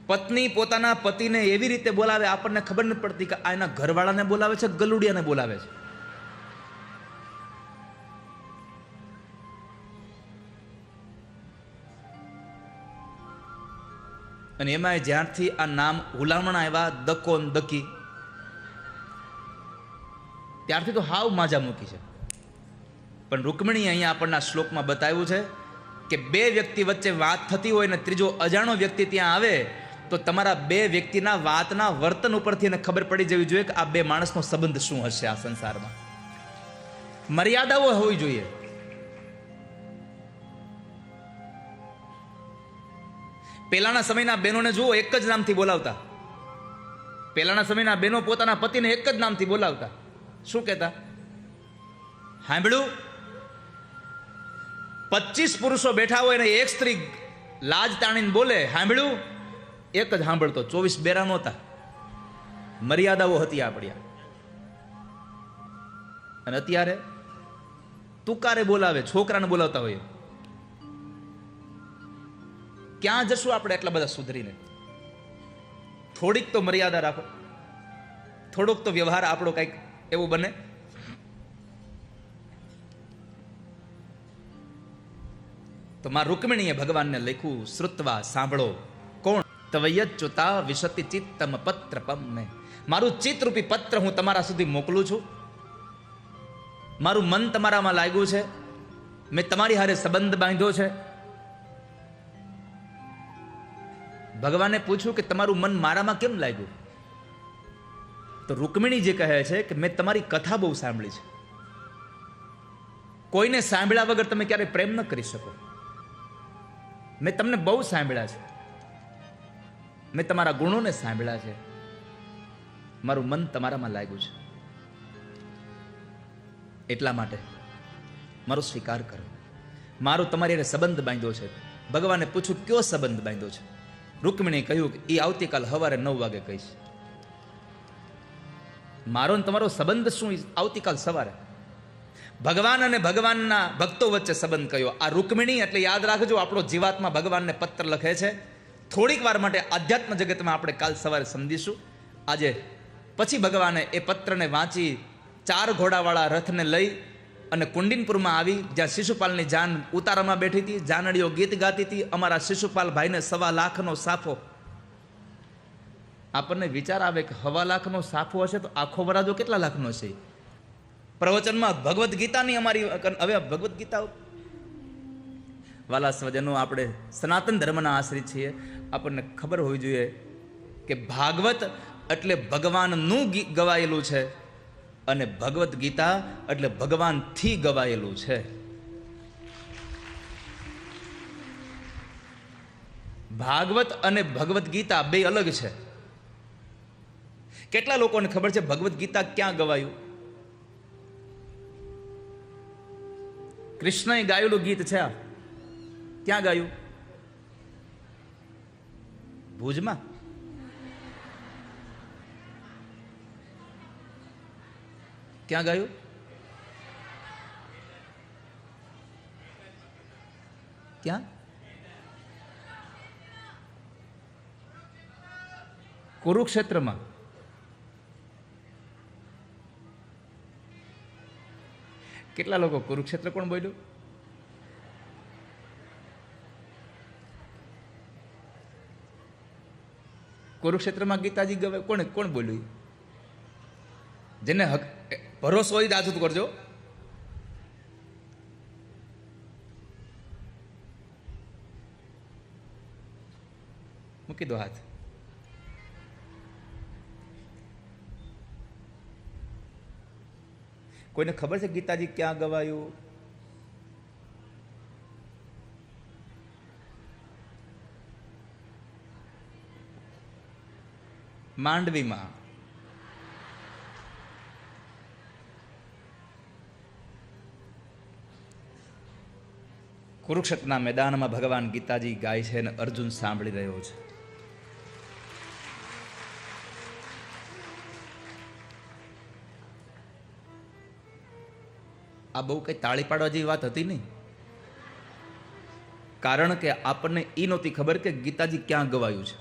પત્ની પોતાના પતિને એવી રીતે બોલાવે આપણને ખબર નથી પડતી કે આ એના ઘરવાળાને બોલાવે છે, ગલુડિયાને બોલાવે છે. અને એમાં જ્યારથી આ નામ હુલામણ આવ્યા, દકો ને દકી, ત્યારથી તો હાવ માજા મૂકી છે. પણ રૂકમણી અહીંયા આપણના શ્લોકમાં બતાવ્યું છે કે બે વ્યક્તિ વચ્ચે વાત થતી હોય ને ત્રીજો અજાણો વ્યક્તિ ત્યાં આવે તો તમારા બે વ્યક્તિના વાતના વર્તન ઉપરથી એને ખબર પડી જવી જોઈએ કે આ બે માણસનો સંબંધ શું હશે. આ સંસારમાં મર્યાદાઓ હોવી જોઈએ. પહેલાના સમયના બહેનોને જુઓ, એક જ નામથી બોલાવતા. પહેલાના સમયના બહેનો પોતાના પતિને એક જ નામથી બોલાવતા. શું કહેતા? સાંભળ્યું? 25 પુરુષો બેઠા હોય ને એક સ્ત્રી લાજ તાણીને બોલે, સાંભળ્યું? એક જ સાંભળતો, 24 બેરા નહોતા. મર્યાદાઓ હતી આપણી. અને અત્યારે તુકારે બોલાવે, છોકરાને બોલાવતા હોય. ક્યાં જશું આપણે એટલા બધા સુધરીને? થોડીક તો મર્યાદા રાખો, થોડોક તો વ્યવહાર આપણો કંઈક એવું બને. તો માં રૂકમિણીએ ભગવાનને લખ્યું, શ્રુત્વા, સાંભળો. કોણ? તવયચ્યુતા વિશતિ ચિત્તમ પત્રપમ. મારું ચિત્તરૂપી પત્ર હું તમારા સુધી મોકલું છું. મારું મન તમારામાં લાગ્યું છે, મેં તમારી હારે સંબંધ બાંધ્યો છે. ભગવાને પૂછ્યું કે તમારું મન મારામાં કેમ લાગ્યું? તો રૂકમિણી જે કહે છે કે મેં તમારી કથા બહુ સાંભળી છે. કોઈને સાંભળ્યા વગર તમે ક્યારેય પ્રેમ ન કરી શકો. મેં તમને બહુ સાંભળ્યા છે, મેં તમારા ગુણોને સાંભળ્યા છે, મારું મન તમારામાં લાગ્યું છે. એટલા માટે મારો સ્વીકાર કરો. મારો તમારી સંબંધ બાંધ્યો છે. ભગવાને પૂછ્યું કયો સંબંધ બાંધ્યો છે? રૂકમિણીએ કહ્યું કે એ આવતીકાલ સવારે 9 વાગે કહીશ. મારો ને તમારો સંબંધ શું? આવતીકાલ સવારે. ભગવાન અને ભગવાનના ભક્તો વચ્ચે સંબંધ કયો? આ રૂકમિણી. એટલે યાદ રાખજો, આપણો જીવાત્મા ભગવાનને પત્ર લખે છે. થોડીક વાર માટે આધ્યાત્મ જગતમાં આપણે કાલ સવારે સમજીશું. આજે પછી ભગવાને એ પત્રને વાંચી 4 ઘોડાવાળા રથને લઈ અને કુંડિનપુરમાં આવી, જ્યાં શિશુપાલની જાન ઉતારામાં બેઠી હતી. જાનડીઓ ગીત ગાતી હતી, અમારા શિશુપાલ ભાઈને 1.25 લાખનો સાફો. આપણને વિચાર આવે કે 1.25 લાખનો સાફો હશે તો આખો વરાજો કેટલા લાખનો છે? પ્રવચનમાં ભગવદ્ ગીતાની અમારી હવે ભગવદ્ ગીતા. વાલા સ્વજનો, આપણે સનાતન ધર્મના આશ્રિત છીએ. આપણને ખબર હોવી જોઈએ કે ભાગવત એટલે ભગવાનનું ગવાયેલું છે અને ભગવદ્ ગીતા એટલે ભગવાનથી ગવાયેલું છે. ભાગવત અને ભગવદ્ ગીતા બે અલગ છે. કેટલા લોકોને ખબર છે ભગવદ્ ગીતા ક્યાં ગવાયું? કૃષ્ણએ ગાયેલું ગીત છે. આ ક્યાં ગાયું? ભુજમાં. ક્યાં ગાયું? ક્યાં? કુરુક્ષેત્રમાં. કેટલા લોકો? કુરુક્ષેત્ર કોણ બોલ્યું? કુરુક્ષેત્રમાં ગીતાજી ગવે કોણ બોલ્યું? જેને ભરોસો હોય દાજુત કરજો. મૂકી દો હાથ. કોઈને ખબર છે ગીતાજી ક્યાં ગવાયું? માંડવીમાં. કુરુક્ષેત્રના મેદાનમાં ભગવાન ગીતાજી ગાય છે અને અર્જુન સાંભળી રહ્યો છે. આ બહુ કઈ તાળી પાડવા જેવી વાત હતી નહીં. કારણ કે આપણને એ નહોતી ખબર કે ગીતાજી ક્યાં ગવાયું છે.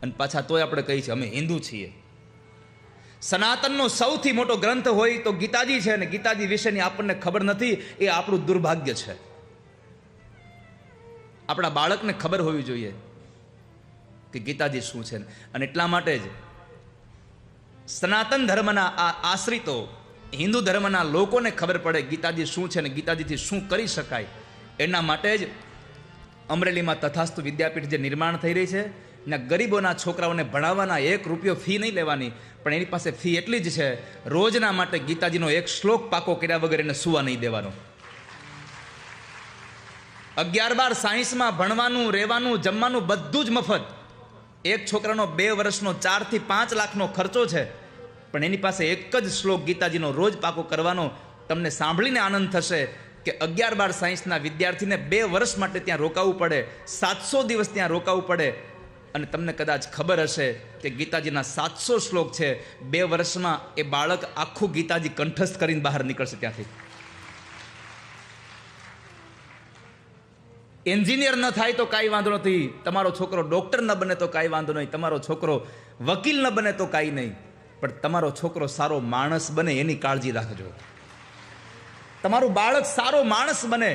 અને પાછા તોય આપણે કહીએ છીએ અમે હિન્દુ છીએ. સનાતનનો સૌથી મોટો ગ્રંથ હોય તો ગીતાજી છે, અને ગીતાજી વિશેની આપણને ખબર નથી, એ આપણું દુર્ભાગ્ય છે. આપણા બાળકને ખબર હોવી જોઈએ કે ગીતાજી શું છે. અને એટલા માટે જ સનાતન ધર્મના આ આશ્રિતો હિન્દુ ધર્મના લોકોને ખબર પડે ગીતાજી શું છે ને ગીતાજીથી શું કરી શકાય. એના માટે જ અમરેલીમાં તથાસ્તુ વિદ્યાપીઠ જે નિર્માણ થઈ રહી છે, ને ગરીબોના છોકરાઓને ભણાવવાના 1 રૂપિયો ફી નહીં લેવાની, પણ એની પાસે ફી એટલી જ છે, રોજના માટે ગીતાજીનો 1 શ્લોક પાકો કર્યા વગર એને સુવા નહીં દેવાનો. 11-12 સાયન્સમાં ભણવાનું, રહેવાનું, જમવાનું બધું જ મફત. એક છોકરાનો 2 વર્ષનો 4 થી 5 લાખનો ખર્ચો છે, પણ એની પાસે એક જ શ્લોક ગીતાજીનો રોજ પાકો કરવાનો. તમને સાંભળીને આનંદ થશે કે 11-12 સાયન્સના વિદ્યાર્થીને 2 વર્ષ માટે ત્યાં રોકાવું પડે, 700 દિવસ ત્યાં રોકાવું પડે. અને તમને કદાચ ખબર હશે કે ગીતાજીના 700 શ્લોક છે. 2 વર્ષમાં એ બાળક આખું ગીતાજી કંઠસ્થ કરીને બહાર નીકળશે ત્યાંથી. એન્જિનિયર ન થાય તો કાંઈ વાંધો નથી, તમારો છોકરો ડોક્ટર ન બને તો કાંઈ વાંધો નહીં, તમારો છોકરો વકીલ ન બને તો કાંઈ નહીં, પણ તમારો છોકરો સારો માણસ બને એની કાળજી રાખજો. તમારું બાળક સારો માણસ બને,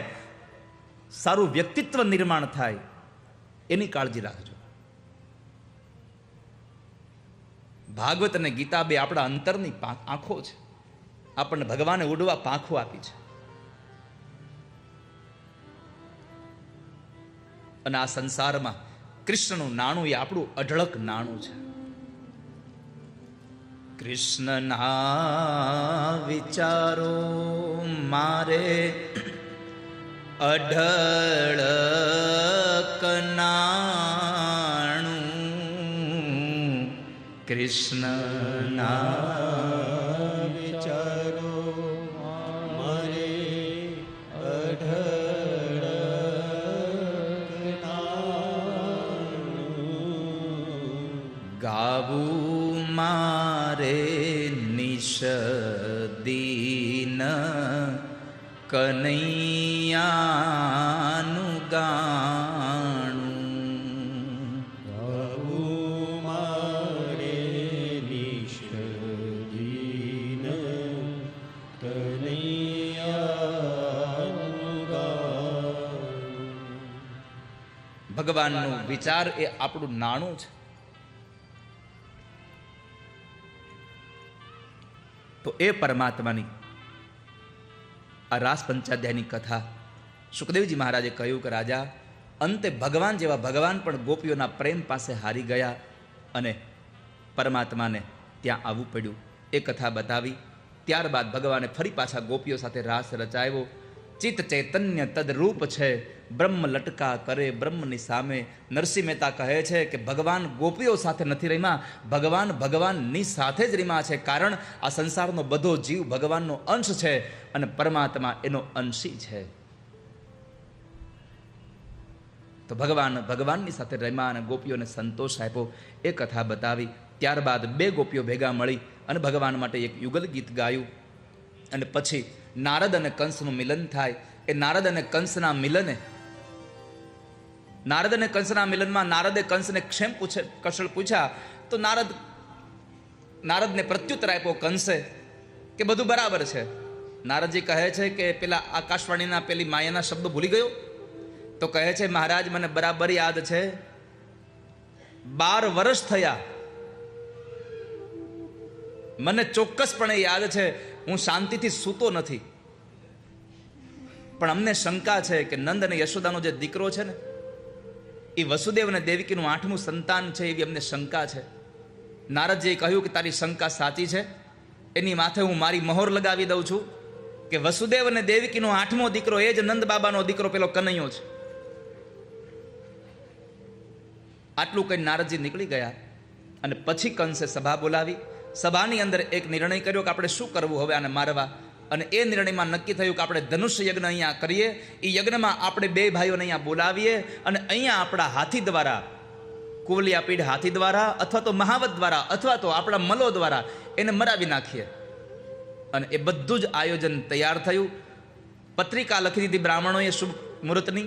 સારું વ્યક્તિત્વ નિર્માણ થાય એની કાળજી રાખજો. ભાગવત અને ગીતા બે આપણા અંતરની આંખો છે. આપણને ભગવાને ઉડવા પાંખો આપી છે. અને આ સંસારમાં કૃષ્ણનું નાણું એ આપણું અઢળક નાણું છે. કૃષ્ણના વિચારો મારે અઢળક નાણું, કૃષ્ણના વિચારો મારે અઢળક નાણું, ગાવું મારે નિષદીન કનૈયાનું ગાણું, ગાવું મારે નિષદીન કનૈયાનું ગાણું. ભગવાનનો વિચાર એ આપણું નાણું છે. તો એ પરમાત્માની આ રાસ પંચાધ્યાયની કથા સુખદેવજી મહારાજે કહ્યું કે રાજા, અંતે ભગવાન જેવા ભગવાન પણ ગોપીઓના પ્રેમ પાસે હારી ગયા અને પરમાત્માને ત્યાં આવવું પડ્યું. એ કથા બતાવી. ત્યારબાદ ભગવાને ફરી પાછા ગોપીઓ સાથે રાસ રચાયો. ચિત્ત ચૈતન્ય તદરૂપ છે, બ્રહ્મ લટકા કરે બ્રહ્મની સામે. નરસિંહ મહેતા કહે છે કે ભગવાન ગોપીઓ સાથે નથી રમ્યા, ભગવાન ભગવાનની સાથે જ રમ્યા છે. કારણ આ સંસારનો બધો જીવ ભગવાનનો અંશ છે અને પરમાત્મા એનો અંશી છે. તો ભગવાન ભગવાનની સાથે રમ્યા અને ગોપીઓને સંતોષ આપ્યો. એ કથા બતાવી. ત્યારબાદ 2 ગોપીઓ ભેગા મળી અને ભગવાન માટે એક યુગલ ગીત ગાયું. અને પછી નારદ અને કંસનું મિલન થાય. એ નારદ અને કંસના મિલને, નારદ અને કંસના મિલનમાં નારદે કંસને ક્ષેમ કુશળ પૂછ્યા તો નારદને પ્રત્યુત્તર આપ્યો કંસે કે બધું બરાબર છે. નારદજી કહે છે કે પેલા આકાશવાણીના પેલી માયાના શબ્દો ભૂલી ગયો? તો કહે છે મહારાજ મને બરાબર યાદ છે, 12 વર્ષ થયા, મને ચોક્કસપણે યાદ છે, હું શાંતિથી સૂતો નથી. પણ અમને શંકા છે કે નંદ અને યશોદાનો જે દીકરો છે ને એ વસુદેવ અને દેવકીનું 8મું સંતાન છે, એવી અમને શંકા છે. નારદજીએ કહ્યું કે તારી શંકા સાચી છે, એની માથે હું મારી મહોર લગાવી દઉં છું કે વસુદેવ અને દેવકીનો 8મો દીકરો એ જ નંદ બાબાનો દીકરો પેલો કનૈયો છે. આટલું કઈ નારદજી નીકળી ગયા. અને પછી કંસે સભા બોલાવી. સભાની અંદર એક નિર્ણય કર્યો કે આપણે શું કરવું હવે આને મારવા. અને એ નિર્ણયમાં નક્કી થયું કે આપણે ધનુષ્ય યજ્ઞ અહીંયા કરીએ. એ યજ્ઞમાં આપણે 2 ભાઈઓને અહીંયા બોલાવીએ અને અહીંયા આપણા હાથી દ્વારા, કુવલિયાપીઢ હાથી દ્વારા અથવા તો મહાવત દ્વારા અથવા તો આપણા મલો દ્વારા એને મરાવી નાખીએ. અને એ બધું જ આયોજન તૈયાર થયું. પત્રિકા લખી દીધી બ્રાહ્મણોએ શુભ મુહૂર્તની,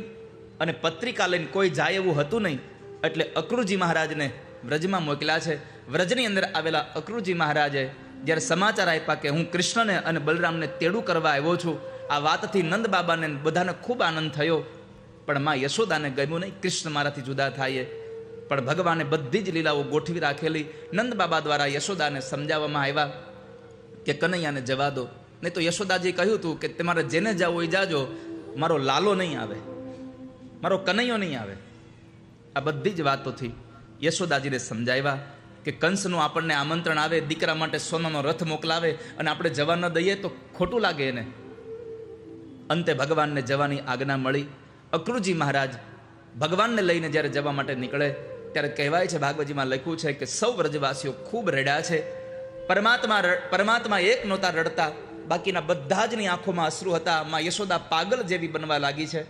અને પત્રિકા લઈને કોઈ જાય એવું હતું નહીં. એટલે અક્રૂરજી મહારાજને વ્રજમાં મોકલ્યા છે. વ્રજની અંદર આવેલા અક્રૂરજી મહારાજે જ્યારે સમાચાર આપ્યા કે હું કૃષ્ણને અને બલરામને તેડું કરવા આવ્યો છું, આ વાતથી નંદ બાબાને બધાને ખૂબ આનંદ થયો. પણ માં યશોદાને ગમ્યું નહીં કૃષ્ણ મારાથી જુદા થાય. પણ ભગવાને બધી જ લીલાઓ ગોઠવી રાખેલી. નંદ બાબા દ્વારા યશોદાને સમજાવવામાં આવ્યા કે કનૈયાને જવા દો. નહીં તો યશોદાજી કહ્યું હતું કે તમારે જેને જાઓ એ જાજો, મારો લાલો નહીં આવે, મારો કનૈયો નહીં આવે. આ બધી જ વાતોથી યશોદાજીને સમજાવ્યા કે કંસનું આપણને આમંત્રણ આવે, દીકરા માટે સોનાનો રથ મોકલાવે અને આપણે જવા ન દઈએ તો ખોટું લાગે એને. અંતે ભગવાનને જવાની આજ્ઞા મળી. અક્રૂરજી મહારાજ ભગવાનને લઈને જ્યારે જવા માટે નીકળે ત્યારે કહેવાય છે, ભાગવતજીમાં લખ્યું છે કે સૌ વ્રજવાસીઓ ખૂબ રડ્યા છે. પરમાત્મા એક નહોતા રડતા, બાકીના બધા જની આંખોમાં અશ્રુ હતા. માં યશોદા પાગલ જેવી બનવા લાગી છે.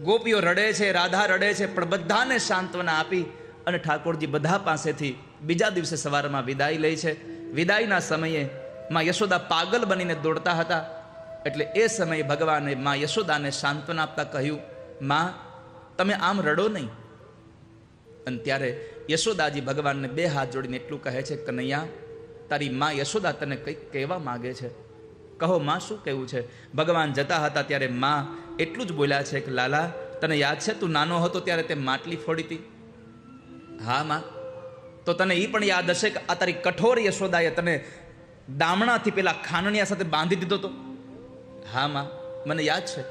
ગોપીઓ રડે છે, રાધા રડે છે, પણ બધાને સાંત્વના આપી અને ઠાકોરજી બધા પાસેથી બીજા દિવસે સવારમાં વિદાય લે છે. વિદાયના સમયે માં યશોદા પાગલ બનીને દોડતા હતા. એટલે એ સમયે ભગવાને માં યશોદાને સાંત્વના આપતા કહ્યું, માં તમે આમ રડો નહીં. અને ત્યારે યશોદાજી ભગવાનને બે હાથ જોડીને એટલું કહે છે, કનૈયા તારી માં યશોદા તને કંઈક કહેવા માગે છે, કહો માં શું કહેવું છે. ભગવાન જતા હતા ત્યારે માં એટલું જ બોલ્યા છે કે લાલા તને યાદ છે તું નાનો હતો ત્યારે તે માટલી ફોડી હતી? હા માં. તો તને એ પણ યાદ હશે કે આ તારી કઠોર યશોદાએ તને દામણાથી પેલા ખાનણિયા સાથે બાંધી દીધો હતો? હા માં, મને યાદ છે.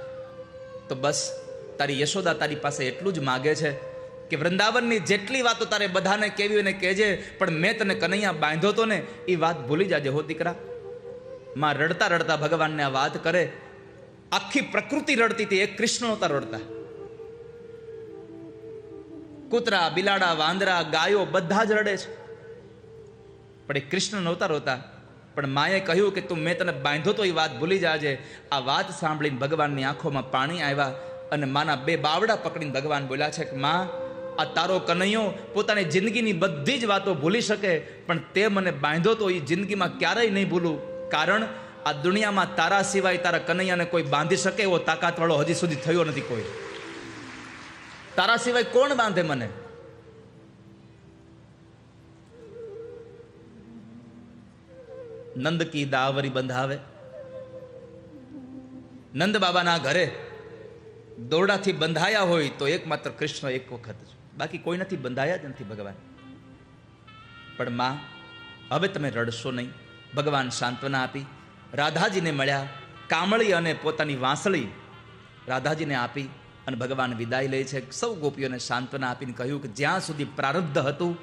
તો બસ તારી યશોદા તારી પાસે એટલું જ માગે છે કે વૃંદાવનની જેટલી વાતો તારે બધાને કહેવી અને કહેજે, પણ મેં તને કનૈયા બાંધ્યો તો ને એ વાત ભૂલી જાજે હો દીકરા. માં રડતા રડતા ભગવાનને આ વાત કરે. આખી પ્રકૃતિ રડતી હતી, એક કૃષ્ણ નહોતા રડતા. કૂતરા, બિલાડા, વાંદરા, ગાયો બધા જ રડે છે, પણ એ કૃષ્ણ નહોતા રોતા. પણ માએ કહ્યું કે તું મેં તને બાંધ્યો તો એ વાત ભૂલી જાજે. આ વાત સાંભળીને ભગવાનની આંખોમાં પાણી આવ્યા અને માના બે બાવડા પકડીને ભગવાન બોલ્યા છે કે માં આ તારો કનૈયો પોતાની જિંદગીની બધી જ વાતો ભૂલી શકે, પણ તે મને બાંધ્યો તો એ જિંદગીમાં ક્યારેય નહીં ભૂલું. કારણ આ દુનિયામાં તારા સિવાય તારા કનૈયાને કોઈ બાંધી શકે એવો તાકાતવાળો હજી સુધી થયો નથી કોઈ. તારા સિવાય કોણ બાંધે મને? નંદ કી દાવરી બંધાવે. નંદ બાબાના ઘરે દોરડાથી બંધાયા હોય તો એકમાત્ર કૃષ્ણ એક વખત જ, બાકી કોઈ નથી બંધાયા જ નથી ભગવાન. પણ માં હવે તમે રડશો નહીં. ભગવાન સાંત્વના આપી. રાધાજીને મળ્યા. કામળી અને પોતાની વાંસળી રાધાજીને આપી અને ભગવાન વિદાય લે છે. સૌ ગોપીઓને સાંત્વના આપીને કહ્યું કે જ્યાં સુધી પ્રારબ્ધ હતું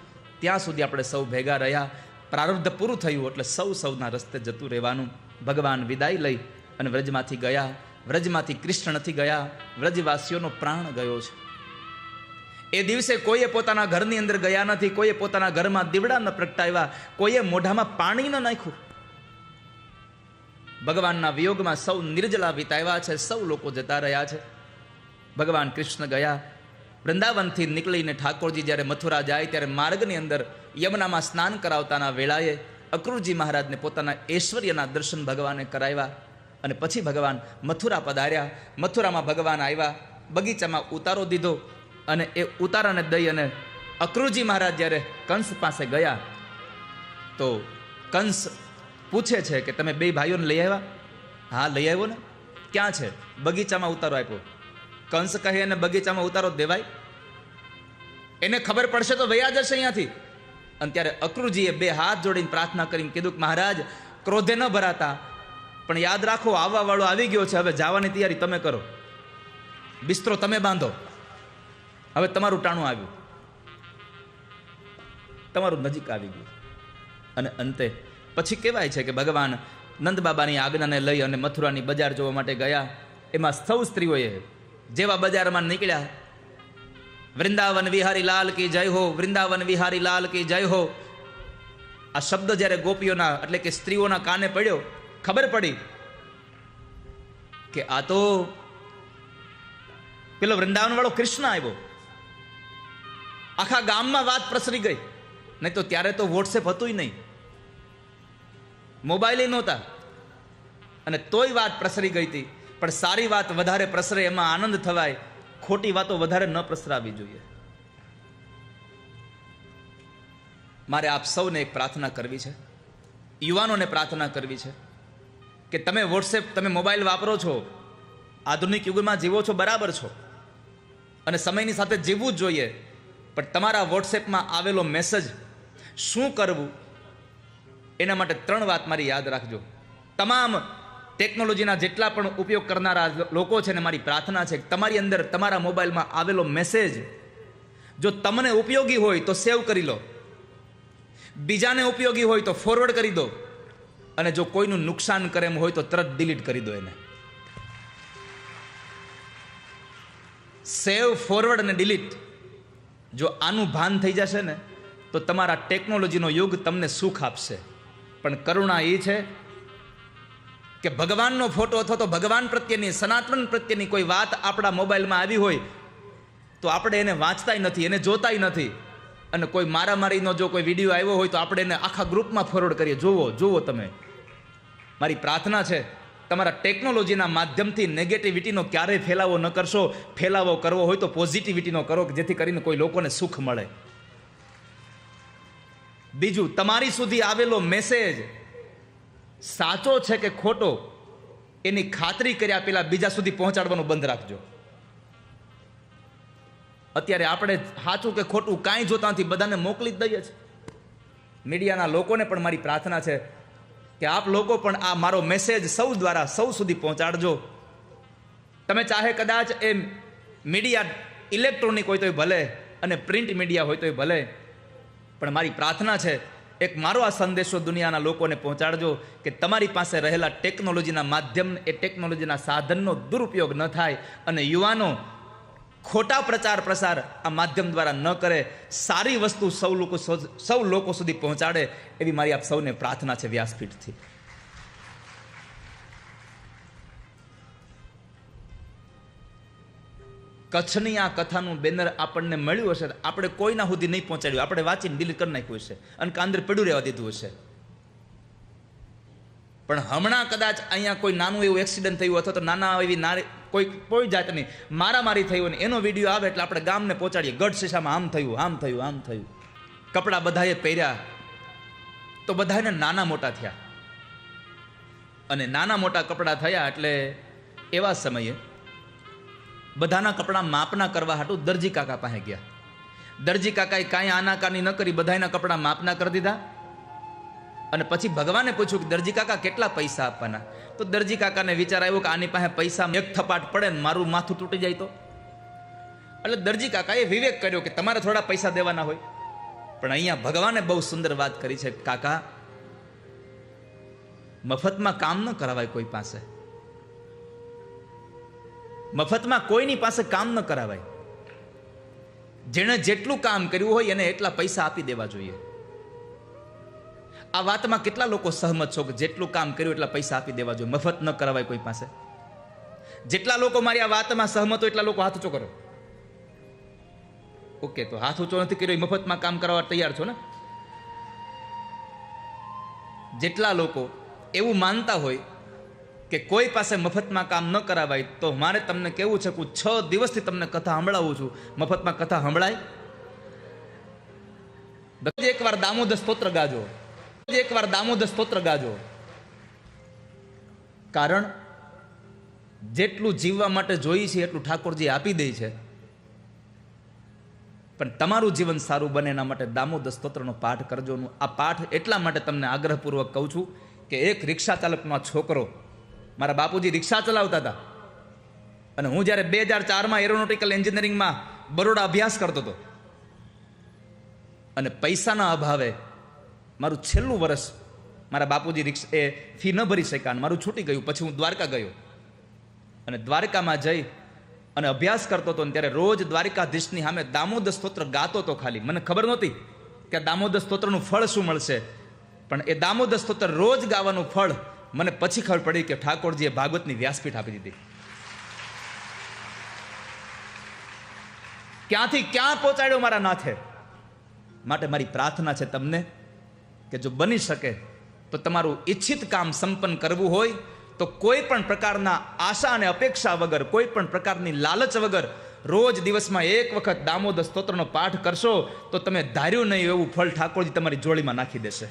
ત્યાં સુધી આપણે સૌ ભેગા રહ્યા. પ્રારબ્ધ પૂરું થયું એટલે સૌ સૌના રસ્તે જતું રહેવાનું. ભગવાન વિદાય લઈ અને વ્રજમાંથી ગયા. વ્રજમાંથી કૃષ્ણ નથી ગયા, વ્રજવાસીઓનો પ્રાણ ગયો છે. એ દિવસે કોઈએ પોતાના ઘરની અંદર ગયા નથી, કોઈએ પોતાના ઘરમાં દીવડા ન પ્રગટાવ્યા, કોઈએ મોઢામાં પાણી ન નાખ્યું. ભગવાનના વિયોગમાં સૌ નિર્જલા વિતાવ્યા છે. સૌ લોકો જતા રહ્યા છે. ભગવાન કૃષ્ણ ગયા. વૃંદાવનથી નીકળીને ઠાકોરજી જ્યારે મથુરા જાય ત્યારે માર્ગની અંદર યમુનામાં સ્નાન કરાવતાના વેળાએ અક્રૂરજી મહારાજને પોતાના ઐશ્વર્યના દર્શન ભગવાને કરાવ્યા અને પછી ભગવાન મથુરા પધાર્યા. મથુરામાં ભગવાન આવ્યા, બગીચામાં ઉતારો દીધો અને એ ઉતારાને દઈ અને અક્રૂરજી મહારાજ જ્યારે કંસ પાસે ગયા તો કંસ પૂછે છે કે તમે બે ભાઈઓને લઈ આવ્યા? હા લઈ આવ્યો ને. ક્યાં છે? બગીચામાં ઉતારો આપ્યો. કંસ કહે એને બગીચામાં ઉતારો દેવાય? એને ખબર પડશે તો વયા જશે અહીંયાથી. અને ત્યારે અક્રૂરજીએ બે હાથ જોડીને પ્રાર્થના કરીને કીધું કે મહારાજ ક્રોધે ન ભરાતા, પણ યાદ રાખો આવવા વાળો આવી ગયો છે, હવે જવાની તૈયારી તમે કરો, બિસ્તરો તમે બાંધો, હવે તમારું ટાણું આવ્યું, તમારું નજીક આવી ગયું. અને અંતે પછી કહેવાય છે કે ભગવાન નંદ બાબાની આજ્ઞાને લઈ અને મથુરાની બજાર જોવા માટે ગયા. એમાં સૌ સ્ત્રીઓએ જેવા બજારમાં નીકળ્યા, વૃંદાવન વિહારી લાલ કી જય હો, વૃંદાવન વિહારી લાલ કી જય હો, આ શબ્દ જ્યારે ગોપીઓના એટલે કે સ્ત્રીઓના કાને પડ્યો, ખબર પડી કે આ તો પેલો વૃંદાવન વાળો કૃષ્ણ આવ્યો. આખા ગામમાં વાત પ્રસરી ગઈ. નહીં તો ત્યારે તો વોટ્સએપ હતું નહીં, મોબાઈલ નહોતા, અને તોય વાત પ્રસરી ગઈ હતી. પણ સારી વાત વધારે પ્રસરે એમાં આનંદ થવાય, ખોટી વાતો વધારે ન પ્રસરાવી જોઈએ. મારે આપ સૌને એક પ્રાર્થના કરવી છે, યુવાનોને પ્રાર્થના કરવી છે કે તમે વોટ્સએપ, તમે મોબાઈલ વાપરો છો, આધુનિક યુગમાં જીવો છો, બરાબર છો, અને સમયની સાથે જીવવું જ જોઈએ, પણ તમારા વોટ્સએપમાં આવેલો મેસેજ શું કરવું એના માટે 3 વાત મારી યાદ રાખજો. તમામ ટેકનોલોજીના જેટલા પણ ઉપયોગ કરનારા લોકો છે ને, મારી પ્રાર્થના છે કે તમારી અંદર તમારા મોબાઈલમાં આવેલો મેસેજ જો તમને ઉપયોગી હોય તો સેવ કરી લો, બીજાને ઉપયોગી હોય તો ફોરવર્ડ કરી દો, અને જો કોઈનું નુકસાન કરે એમ હોય તો તરત ડિલીટ કરી દો એને. સેવ, ફોરવર્ડ અને ડિલીટ, જો આનું ભાન થઈ જશે ને તો તમારા ટેકનોલોજીનો યુગ તમને સુખ આપશે. પણ કરુણા એ છે કે ભગવાનનો ફોટો અથવા તો ભગવાન પ્રત્યેની, સનાતન પ્રત્યેની કોઈ વાત આપણા મોબાઈલમાં આવી હોય તો આપણે એને વાંચતાય નથી, એને જોતાય નથી, અને કોઈ મારામારીનો જો કોઈ વિડીયો આવ્યો હોય તો આપણે એને આખા ગ્રુપમાં ફોરવર્ડ કરીએ, જુઓ તમે. મારી પ્રાર્થના છે તમારા ટેકનોલોજીના માધ્યમથી નેગેટિવિટીનો ક્યારેય ફેલાવો ન કરશો. ફેલાવો કરવો હોય તો પોઝિટિવિટીનો કરો, જેથી કરીને કોઈ લોકોને સુખ મળે. બીજું, તમારી સુધી આવેલો મેસેજ સાચો છે કે ખોટો એની ખાતરી કર્યા પહેલા બીજા સુધી પહોંચાડવાનું બંધ રાખજો. અત્યારે આપણે સાચું કે ખોટું કાંઈ જોતા નથી, બધાને મોકલી જ દઈએ છીએ. મીડિયાના લોકોને પણ મારી પ્રાર્થના છે કે આપ લોકો પણ આ મારો મેસેજ સૌ દ્વારા સૌ સુધી પહોંચાડજો. તમે ચાહે કદાચ એ મીડિયા ઇલેક્ટ્રોનિક હોય તોય ભલે, અને પ્રિન્ટ મીડિયા હોય તોય ભલે, પણ મારી પ્રાર્થના છે એક મારો આ સંદેશો દુનિયાના લોકોને પહોંચાડજો કે તમારી પાસે રહેલા ટેકનોલોજીના માધ્યમ, એ ટેકનોલોજીના સાધનનો દુરુપયોગ ન થાય, અને યુવાનો ખોટા પ્રચાર પ્રસાર આ માધ્યમ દ્વારા ન કરે, સારી વસ્તુ સૌ લોકો સુધી પહોંચાડે, એવી મારી આપ સૌને પ્રાર્થના છે વ્યાસપીઠથી. કચ્છની આ કથાનું બેનર આપણને મળ્યું હશે, આપણે કોઈના સુધી નહીં પહોંચાડ્યું, આપણે વાંચીને ડિલીટ કરી નાખ્યું હશે અને કાંદર પડ્યું રહેવા દીધું હશે. પણ હમણાં કદાચ અહીંયા કોઈ નાનું એવું એક્સિડન્ટ થયું અથવા તો નાના એવી કોઈ જાતની મારામારી થઈ હોય ને એનો વિડીયો આવે એટલે આપણે ગામને પહોંચાડીએ, ગઢ શીશામાં આમ થયું, આમ થયું, આમ થયું. કપડાં બધાએ પહેર્યા તો બધાને નાના મોટા થયા, અને નાના મોટા કપડાં થયા એટલે એવા સમયે બધાના કપડાં માપના કરવા હાટું દરજી કાકા પાસે ગયા. દરજી કાકાએ કાંઈ આનાકાની ન કરી, બધાના કપડાં માપના કરી દીધા. અને પછી ભગવાને પૂછ્યું કે દરજી કાકા કેટલા પૈસા આપવાના? તો દરજી કાકાને વિચાર આવ્યો કે આની પાસે પૈસા એક થપાટ પડે ને મારું માથું તૂટી જાય તો. એટલે દરજી કાકાએ વિવેક કર્યો કે તમારે થોડા પૈસા દેવાના હોય. પણ અહીંયા ભગવાને બહુ સુંદર વાત કરી છે, કાકા મફતમાં કામ ન કરાવાય કોઈ પાસે, મફતમાં કોઈની પાસે કામ ન કરાવાય. જેણે જેટલું કામ કર્યું હોય એને એટલા પૈસા આપી દેવા જોઈએ. આ વાતમાં કેટલા લોકો સહમત છો કે જેટલું કામ કર્યું એટલા પૈસા આપી દેવા જોઈએ, મફત ન કરાવાય કોઈ પાસે? જેટલા લોકો મારી આ વાતમાં સહમત હોય એટલા લોકો હાથ ઊંચો કરો. ઓકે, તો હાથ ઊંચો નથી કર્યો, મફતમાં કામ કરવા તૈયાર છો ને? જેટલા લોકો એવું માનતા હોય કે કોઈ પાસે મફતમાં કામ ન કરાવાય, તો મારે તમને કેવું છે કે 6 દિવસથી તમને કથા સંભળાવું છું, મફતમાં કથા સંભળાય? એકવાર દામોદર સ્તોત્ર ગાજો, એકવાર દામોદર સ્તોત્ર ગાજો. કારણ જેટલું જીવવા માટે જોઈએ છે એટલું ઠાકોરજી આપી દે છે, પણ તમારું જીવન સારું બને એના માટે દામોદર સ્તોત્રનો પાઠ કરજો. આ પાઠ એટલા માટે તમને આગ્રહપૂર્વક કહું છું કે એક રિક્ષા ચાલકનો છોકરો, મારા બાપુજી રિક્ષા ચલાવતા હતા, અને હું જ્યારે 2004માં એરોનોટિકલ એન્જિનિયરિંગમાં બરોડા અભ્યાસ કરતો હતો, અને પૈસાના અભાવે મારું છેલ્લું વર્ષ મારા બાપુજી એ ફી ન ભરી શક્યા, મારું છૂટી ગયું. પછી હું દ્વારકા ગયો, અને દ્વારકામાં જઈ અને અભ્યાસ કરતો હતો, ત્યારે રોજ દ્વારકાધીશની સામે દામોદર સ્તોત્ર ગાતો હતો. ખાલી મને ખબર નહોતી કે દામોદર સ્તોત્રનું ફળ શું મળશે, પણ એ દામોદર સ્તોત્ર રોજ ગાવાનું ફળ મને પછી ખબર પડી કે ઠાકોરજીએ ભાગવતની વ્યાસપીઠ આપી દીધી. ક્યાંથી ક્યાં પહોંચાડ્યો મારા નાથે. માટે મારી પ્રાર્થના છે તમને કે જો બની શકે તો તમારું ઈચ્છિત કામ સંપન્ન કરવું હોય તો કોઈ પણ પ્રકારના આશા અને અપેક્ષા વગર, કોઈ પણ પ્રકારની લાલચ વગર રોજ દિવસમાં એક વખત દામોદર સ્તોત્રનો પાઠ કરશો તો તમે ધાર્યું નહીં એવું ફળ ઠાકોરજી તમારી જોડીમાં નાખી દેશે.